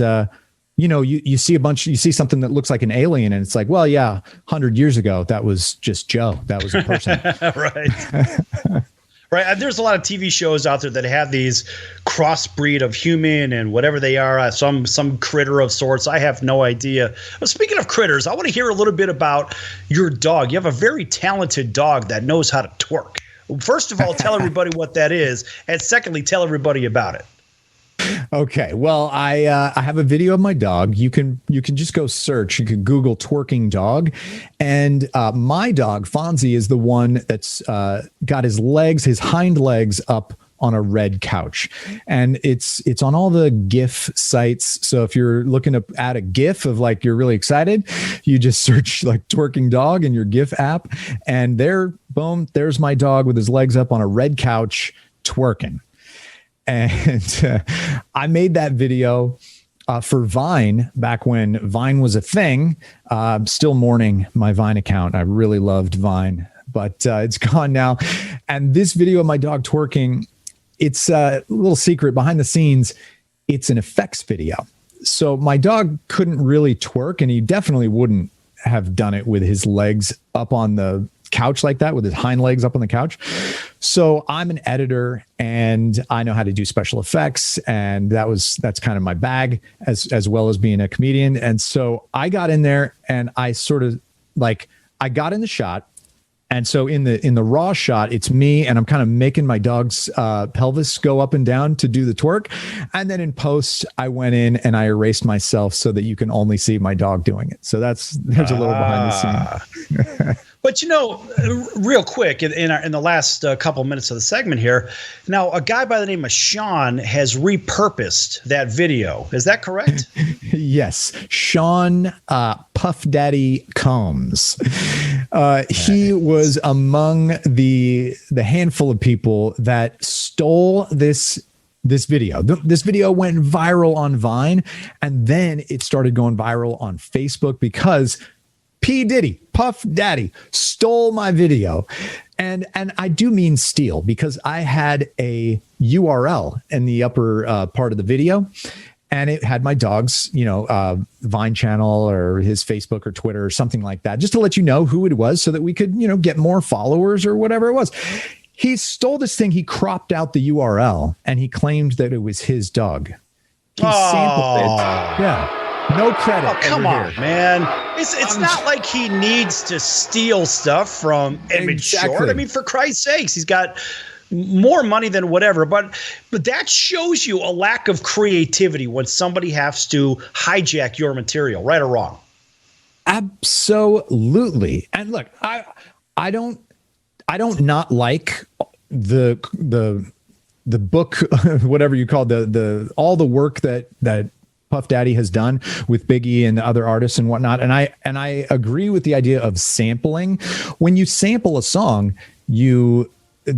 S4: you see something that looks like an alien, and it's like, well, yeah, 100 years ago, that was just Joe. That was a person.
S3: Right. Right. There's a lot of TV shows out there that have these crossbreed of human and whatever they are, some critter of sorts. I have no idea. But speaking of critters, I want to hear a little bit about your dog. You have a very talented dog that knows how to twerk. First of all, tell everybody what that is. And secondly, tell everybody about it.
S4: Okay. Well, I have a video of my dog. You can just go search. You can Google twerking dog. And my dog, Fonzie, is the one that's got his hind legs up on a red couch. And it's on all the GIF sites. So if you're looking to add a GIF of like you're really excited, you just search like twerking dog in your GIF app, and there, boom, there's my dog with his legs up on a red couch twerking. And I made that video for Vine back when Vine was a thing. I'm still mourning my Vine account. I really loved Vine, but it's gone now. And this video of my dog twerking, it's a little secret behind the scenes. It's an effects video. So my dog couldn't really twerk, and he definitely wouldn't have done it with his legs up on the couch like that, with his hind legs up on the couch. So I'm an editor and I know how to do special effects, and that's kind of my bag, as well as being a comedian. And so I got in there and I sort of like, I got in the shot. And so in the raw shot, it's me and I'm kind of making my dog's pelvis go up and down to do the twerk. And then in post, I went in and I erased myself so that you can only see my dog doing it. So there's a little behind the scenes.
S3: But, you know, real quick, in the last couple minutes of the segment here, now a guy by the name of Sean has repurposed that video. Is that correct?
S4: Yes. Sean Puff Daddy Combs. He was among the handful of people that stole this video. This video went viral on Vine, and then it started going viral on Facebook because P. Diddy, Puff Daddy, stole my video. And I do mean steal, because I had a URL in the upper part of the video, and it had my dog's, Vine channel or his Facebook or Twitter or something like that, just to let you know who it was so that we could, get more followers or whatever it was. He stole this thing. He cropped out the URL and he claimed that it was his dog. He sampled it. Yeah. No credit.
S3: Oh, come on, man. It's not like he needs to steal stuff from Emmett Short. I mean, for Christ's sakes, he's got more money than whatever. But that shows you a lack of creativity when somebody has to hijack your material, right or wrong.
S4: Absolutely. And look, I don't not like the book, whatever you call all the work that Puff Daddy has done with Biggie and the other artists and whatnot. And I agree with the idea of sampling. When you sample a song, the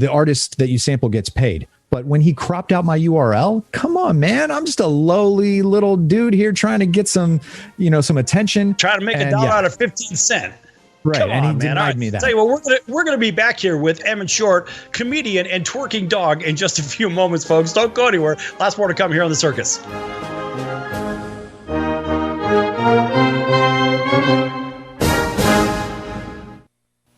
S4: artist that you sample gets paid. But when he cropped out my URL, come on, man, I'm just a lowly little dude here trying to get some attention.
S3: Trying to make $1 out of 15 cents.
S4: Right,
S3: Come
S4: and
S3: on,
S4: he
S3: man.
S4: denied me that.
S3: Tell you what, we're gonna be back here with Emmett Short, comedian and twerking dog, in just a few moments, folks. Don't go anywhere. Lots more to come here on the Circus.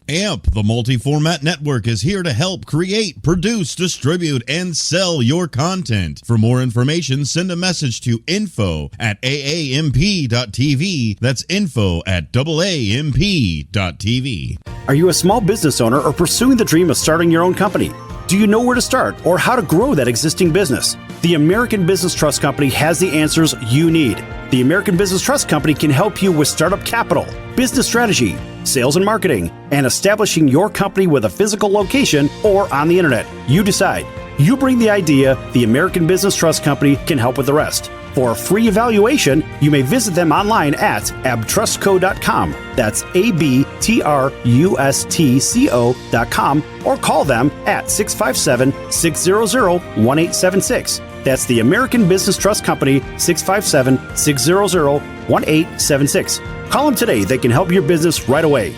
S9: AMP, the multi-format network, is here to help create, produce, distribute, and sell your content. For more information, send a message to info@aamp.tv. That's info@aamp.tv.
S8: Are you a small business owner or pursuing the dream of starting your own company? Do you know where to start or how to grow that existing business? The American Business Trust Company has the answers you need. The American Business Trust Company can help you with startup capital, business strategy, sales and marketing, and establishing your company with a physical location or on the internet. You decide. You bring the idea, the American Business Trust Company can help with the rest. For a free evaluation, you may visit them online at abtrustco.com. That's ABTRUSTCO.com, or call them at 657-600-1876. That's the American Business Trust Company, 657-600-1876. Call them today. They can help your business right away.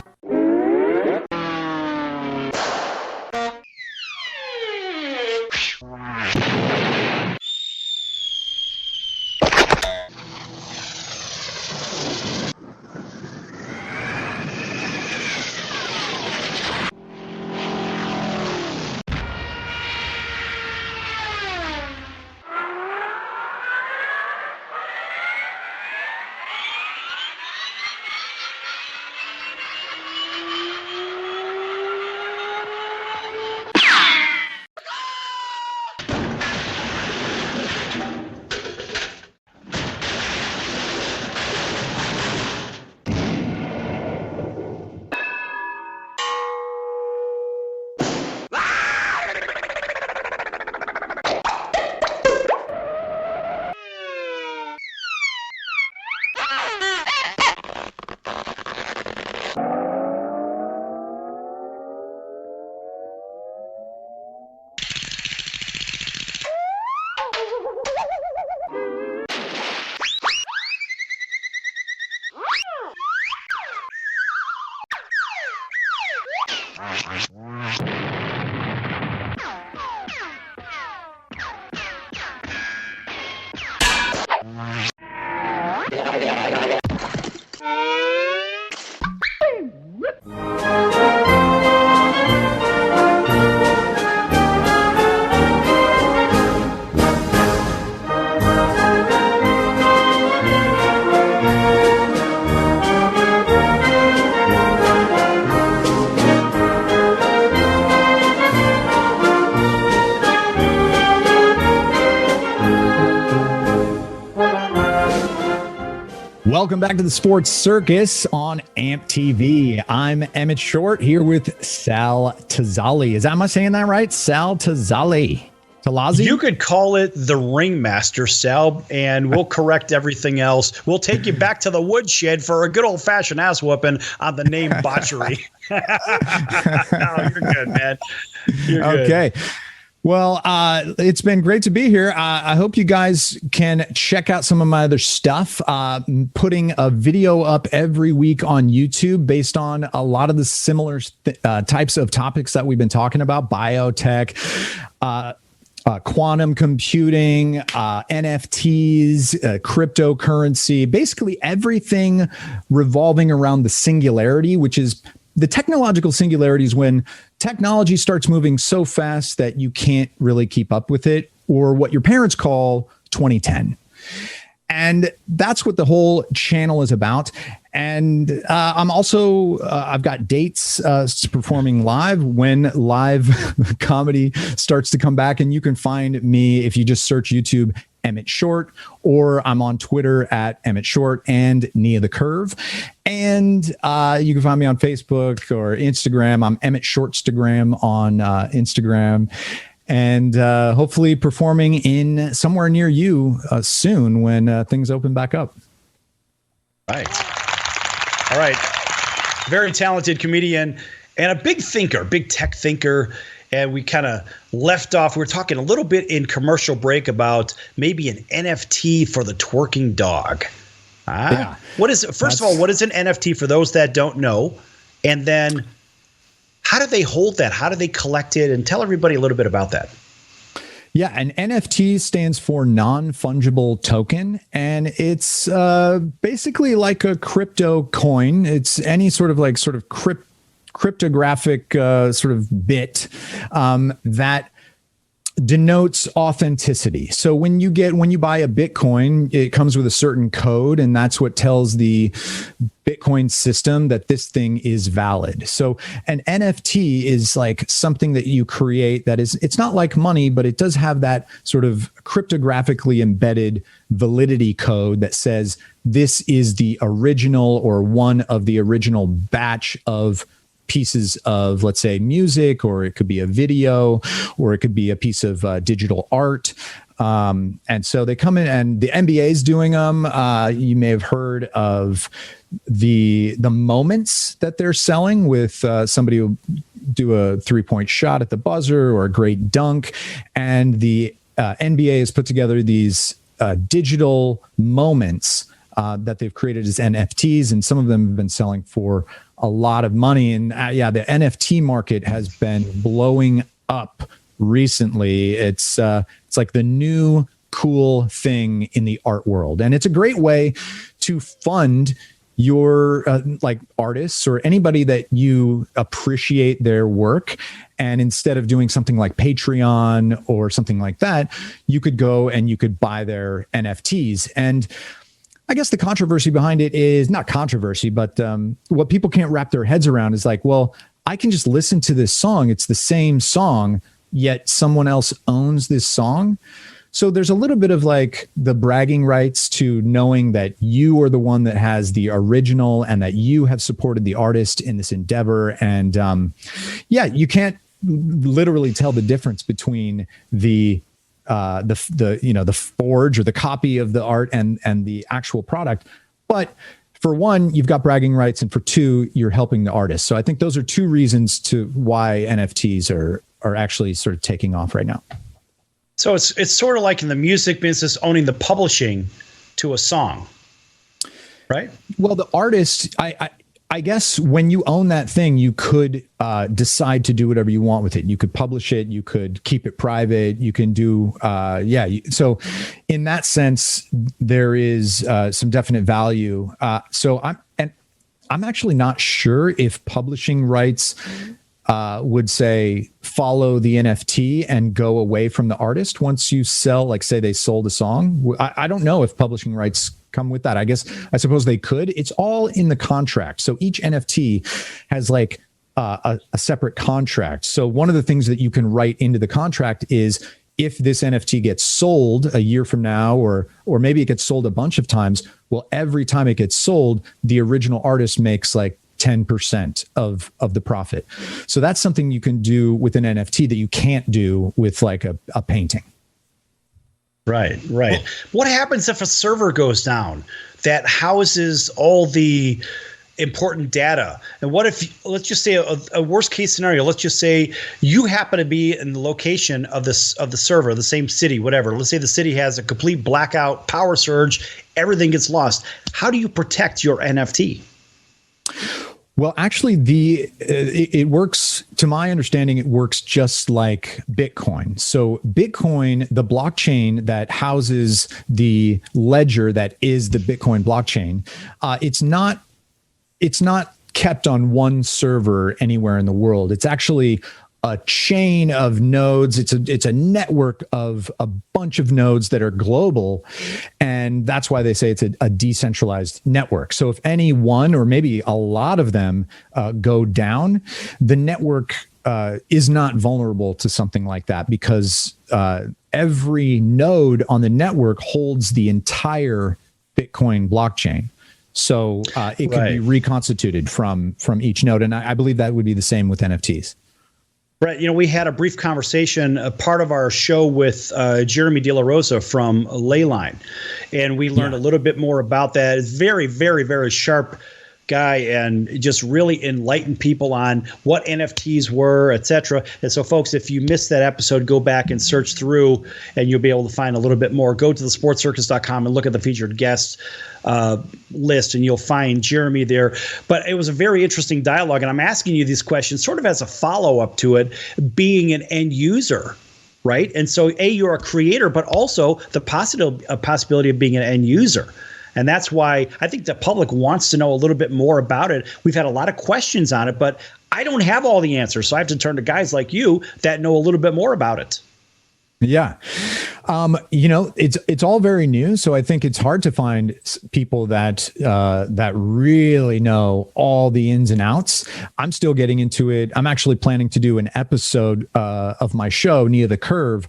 S4: Welcome back to the Sports Circus on AMP TV. I'm Emmett Short here with Sal Tuzzolino. Am I saying that right? Sal Tuzzolino. Talazzi?
S3: You could call it the Ringmaster, Sal, and we'll correct everything else. We'll take you back to the woodshed for a good old-fashioned ass whooping on the name botchery. No, you're good, man. You're good.
S4: Okay. Well, it's been great to be here. I hope you guys can check out some of my other stuff. Putting a video up every week on YouTube based on a lot of the similar types of topics that we've been talking about: biotech, quantum computing, NFTs, cryptocurrency, basically everything revolving around the singularity, which is the technological singularity is when technology starts moving so fast that you can't really keep up with it, or what your parents call 2010. And that's what the whole channel is about. And I'm also, I've got dates performing live when live comedy starts to come back. And you can find me if you just search YouTube, Emmett Short, or I'm on Twitter at Emmett Short and Nia the Curve. And you can find me on Facebook or Instagram. I'm Emmett Shortstagram on Instagram. And hopefully performing in somewhere near you soon when things open back up.
S3: Right. All right. Very talented comedian and a big thinker, big tech thinker. And we kind of left off. We were talking a little bit in commercial break about maybe an NFT for the twerking dog.
S4: Yeah.
S3: What is, first of all, what is an NFT for those that don't know? And then how do they hold that? How do they collect it? And tell everybody a little bit about that.
S4: Yeah, an NFT stands for non-fungible token, and it's basically like a crypto coin. It's any sort of cryptographic sort of bit that denotes authenticity. So when you buy a Bitcoin, it comes with a certain code, and that's what tells the Bitcoin system that this thing is valid. So an NFT is like something that you create that is, it's not like money, but it does have that sort of cryptographically embedded validity code that says this is the original or one of the original batch of pieces of, let's say, music, or it could be a video, or it could be a piece of digital art. And so they come in, and the NBA is doing them. You may have heard of the moments that they're selling with somebody who do a 3-point shot at the buzzer or a great dunk. And the NBA has put together these digital moments that they've created as NFTs, and some of them have been selling for a lot of money. And the NFT market has been blowing up recently. It's like the new cool thing in the art world, and it's a great way to fund your like artists or anybody that you appreciate their work. And instead of doing something like Patreon or something like that, you could go and you could buy their NFTs. And I guess the controversy behind it is not controversy, but what people can't wrap their heads around is like, well, I can just listen to this song. It's the same song, yet someone else owns this song. So there's a little bit of like the bragging rights to knowing that you are the one that has the original and that you have supported the artist in this endeavor. And you can't literally tell the difference between the forge or the copy of the art and the actual product. But for one, you've got bragging rights, and for two, you're helping the artist. So I think those are two reasons to why NFTs are actually sort of taking off right now.
S3: So it's sort of like in the music business, owning the publishing to a song, right?
S4: Well, the artist, I guess when you own that thing, you could decide to do whatever you want with it. You could publish it. You could keep it private. You can do, So in that sense, there is some definite value. So I'm actually not sure if publishing rights would say follow the NFT and go away from the artist once you sell, like say they sold a song. I don't know if publishing rights come with that. I suppose they could. It's all in the contract. So each NFT has like a separate contract. So one of the things that you can write into the contract is if this NFT gets sold a year from now, or maybe it gets sold a bunch of times, well, every time it gets sold, the original artist makes like 10% of the profit. So that's something you can do with an NFT that you can't do with like a painting.
S3: Right. What happens if a server goes down that houses all the important data? And what if, let's just say a worst case scenario, let's just say you happen to be in the location of the server, the same city, whatever. Let's say the city has a complete blackout, power surge, everything gets lost. How do you protect your NFT?
S4: Well, actually, it works, to my understanding, it works just like Bitcoin. So Bitcoin, the blockchain that houses the ledger that is the Bitcoin blockchain, it's not kept on one server anywhere in the world. It's actually a chain of nodes. It's a network of a bunch of nodes that are global. And that's why they say it's a decentralized network. So if any one or maybe a lot of them go down, the network is not vulnerable to something like that because every node on the network holds the entire Bitcoin blockchain. So it can be reconstituted from each node. And I believe that would be the same with NFTs.
S3: Right. We had a brief conversation, a part of our show with Jeremy De La Rosa from Leyline, and we learned a little bit more about that. It's very, very, very sharp guy and just really enlightened people on what NFTs were, etc. And so, folks, if you missed that episode, go back and search through and you'll be able to find a little bit more. Go to the sportscircus.com and look at the featured guests list and you'll find Jeremy there. But it was a very interesting dialogue. And I'm asking you these questions sort of as a follow-up to it, being an end user. Right. And so, you're a creator, but also the possibility of being an end user. And that's why I think the public wants to know a little bit more about it. We've had a lot of questions on it, but I don't have all the answers. So I have to turn to guys like you that know a little bit more about it.
S4: Yeah. It's all very new. So I think it's hard to find people that really know all the ins and outs. I'm still getting into it. I'm actually planning to do an episode of my show, Nia the Curve,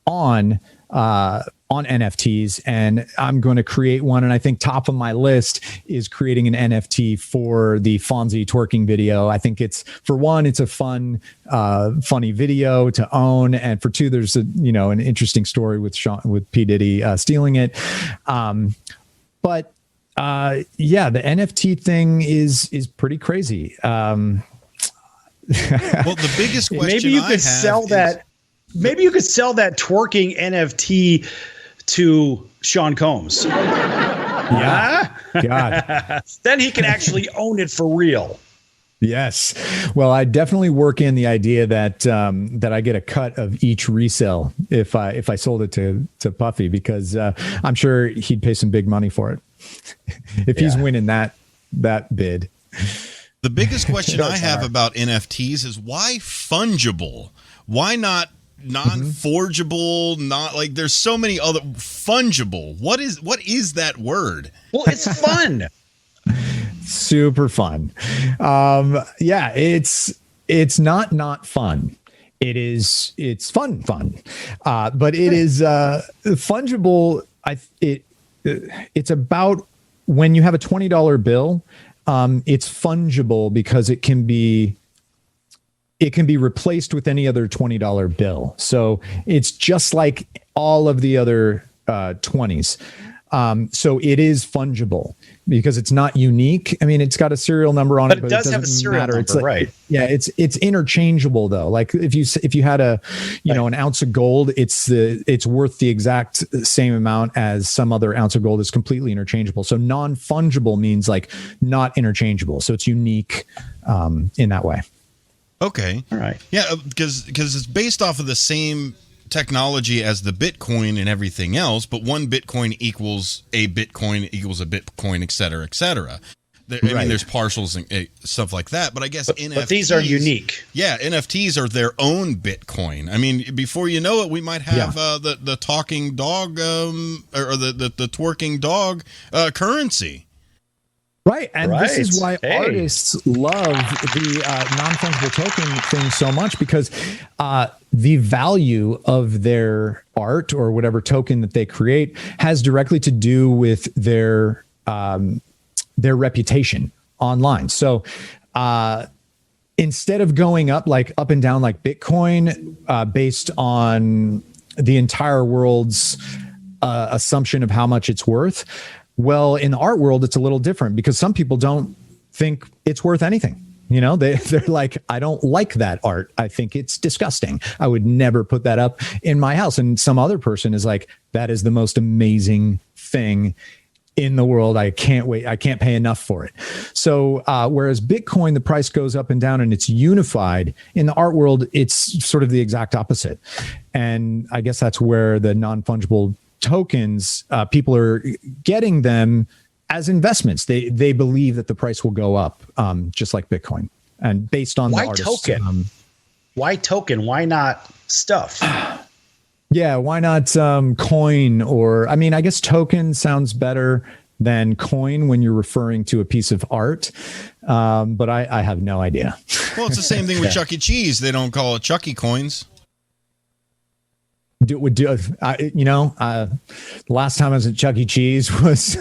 S4: on NFTs, and I'm going to create one. And I think top of my list is creating an NFT for the Fonzie twerking video. I think it's a funny video to own, and for two, there's an interesting story with P. Diddy stealing it. But the NFT thing is pretty crazy.
S9: Well, the biggest question
S3: maybe you could sell that. Maybe you could sell that twerking NFT to Sean Combs.
S4: Yeah. God.
S3: Then he can actually own it for real.
S4: Yes. Well, I definitely work in the idea that I get a cut of each resale if I sold it to Puffy, because I'm sure he'd pay some big money for it if he's winning that bid.
S9: The biggest question I have about NFTs is why fungible? Why not non-forgeable? Not like there's so many other fungible. What is that word?
S3: Well, it's fun.
S4: Super fun. It's not fun. It's fun. But it is fungible. It's about when you have a $20 bill, it's fungible because it can be replaced with any other $20 bill. So it's just like all of the other 20s. So it is fungible because it's not unique. I mean, it's got a serial number on it, but
S3: it does have a serial number,
S4: it's like,
S3: right?
S4: Yeah, it's interchangeable though. Like if you had an ounce of gold, it's worth the exact same amount as some other ounce of gold. Is completely interchangeable. So non-fungible means like not interchangeable. So it's unique in that way.
S9: Okay.
S3: All right.
S9: Yeah, because it's based off of the same technology as the Bitcoin and everything else, but one Bitcoin equals a Bitcoin, et cetera, et cetera. I mean, there's partials and stuff like that, but I guess NFTs...
S3: But these are unique.
S9: Yeah, NFTs are their own Bitcoin. I mean, before you know it, we might have the talking dog or the twerking dog currency.
S4: Right. And this is why artists love the non-fungible token thing so much, because the value of their art or whatever token that they create has directly to do with their reputation online. So instead of going up and down like Bitcoin based on the entire world's assumption of how much it's worth, well, in the art world, it's a little different because some people don't think it's worth anything. You know, they're like, I don't like that art. I think it's disgusting. I would never put that up in my house. And some other person is like, that is the most amazing thing in the world. I can't wait. I can't pay enough for it. So whereas Bitcoin, the price goes up and down and it's unified, in the art world, it's sort of the exact opposite. And I guess that's where the non-fungible tokens, people are getting them as investments. They believe that the price will go up, just like Bitcoin, and based on the artist.
S3: Why token? Why not stuff?
S4: Yeah, why not coin? Or I mean, I guess token sounds better than coin when you're referring to a piece of art, but I have no idea.
S9: Well, it's the same thing with Chuck E. Cheese. They don't call it Chuck E. coins.
S4: The last time I was at Chuck E. Cheese was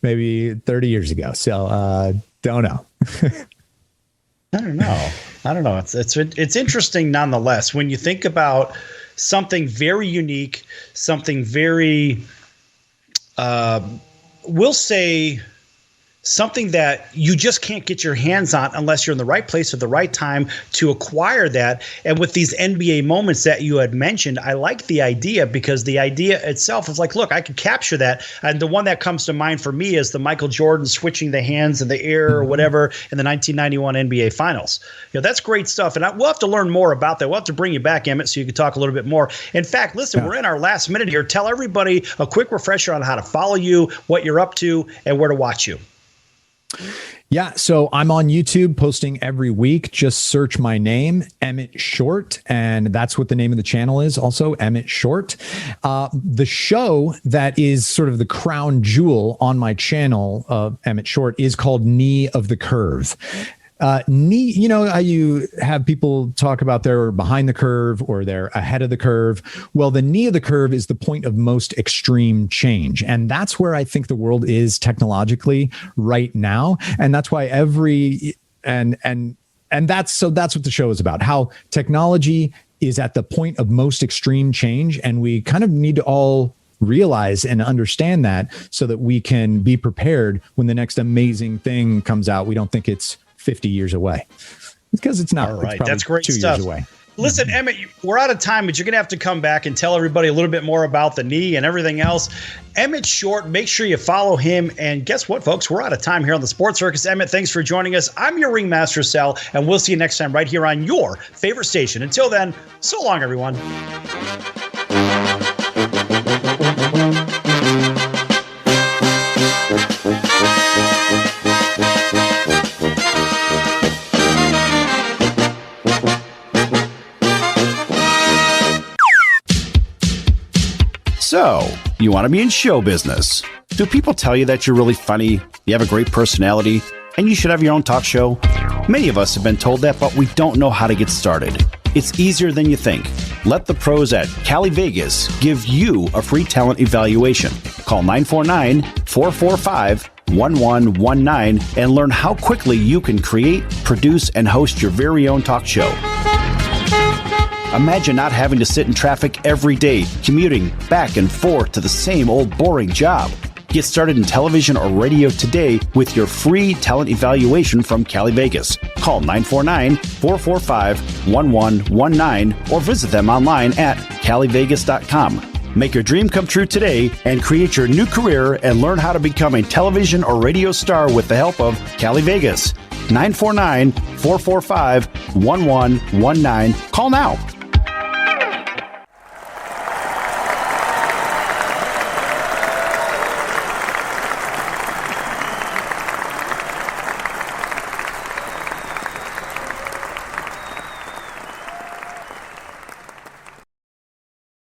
S4: maybe 30 years ago. So don't know.
S3: I don't know. It's interesting nonetheless when you think about something very unique, something very, we'll say, something that you just can't get your hands on unless you're in the right place at the right time to acquire that. And with these NBA moments that you had mentioned, I like the idea because the idea itself is like, look, I could capture that. And the one that comes to mind for me is the Michael Jordan switching the hands in the air or whatever in the 1991 NBA Finals. You know, that's great stuff. And we'll have to learn more about that. We'll have to bring you back, Emmett, so you can talk a little bit more. In fact, listen, we're in our last minute here. Tell everybody a quick refresher on how to follow you, what you're up to, and where to watch you.
S4: Yeah, so I'm on YouTube posting every week. Just search my name, Emmett Short, and that's what the name of the channel is. Also, Emmett Short. The show that is sort of the crown jewel on my channel of Emmett Short is called Knee of the Curve. Knee, you know how you have people talk about they're behind the curve or they're ahead of the curve. Well, the knee of the curve is the point of most extreme change. And that's where I think the world is technologically right now. And that's why that's what the show is about, how technology is at the point of most extreme change. And we kind of need to all realize and understand that so that we can be prepared when the next amazing thing comes out. We don't think it's 50 years away, because it's not.
S3: All right,
S4: it's
S3: that's great
S4: 2
S3: stuff.
S4: years away.
S3: Listen, Emmett, we're out of time, but you're going to have to come back and tell everybody a little bit more about the knee and everything else. Emmett Short, make sure you follow him. And guess what, folks? We're out of time here on the Sports Circus. Emmett, thanks for joining us. I'm your Ringmaster Sal, and we'll see you next time right here on your favorite station. Until then, so long, everyone.
S8: So, you want to be in show business. Do people tell you that you're really funny, you have a great personality, and you should have your own talk show? Many of us have been told that, but we don't know how to get started. It's easier than you think. Let the pros at Cali Vegas give you a free talent evaluation. Call 949-445-1119 and learn how quickly you can create, produce, and host your very own talk show. Imagine not having to sit in traffic every day, commuting back and forth to the same old boring job. Get started in television or radio today with your free talent evaluation from Cali Vegas. Call 949-445-1119 or visit them online at calivegas.com. Make your dream come true today and create your new career and learn how to become a television or radio star with the help of Cali Vegas. 949-445-1119. Call now.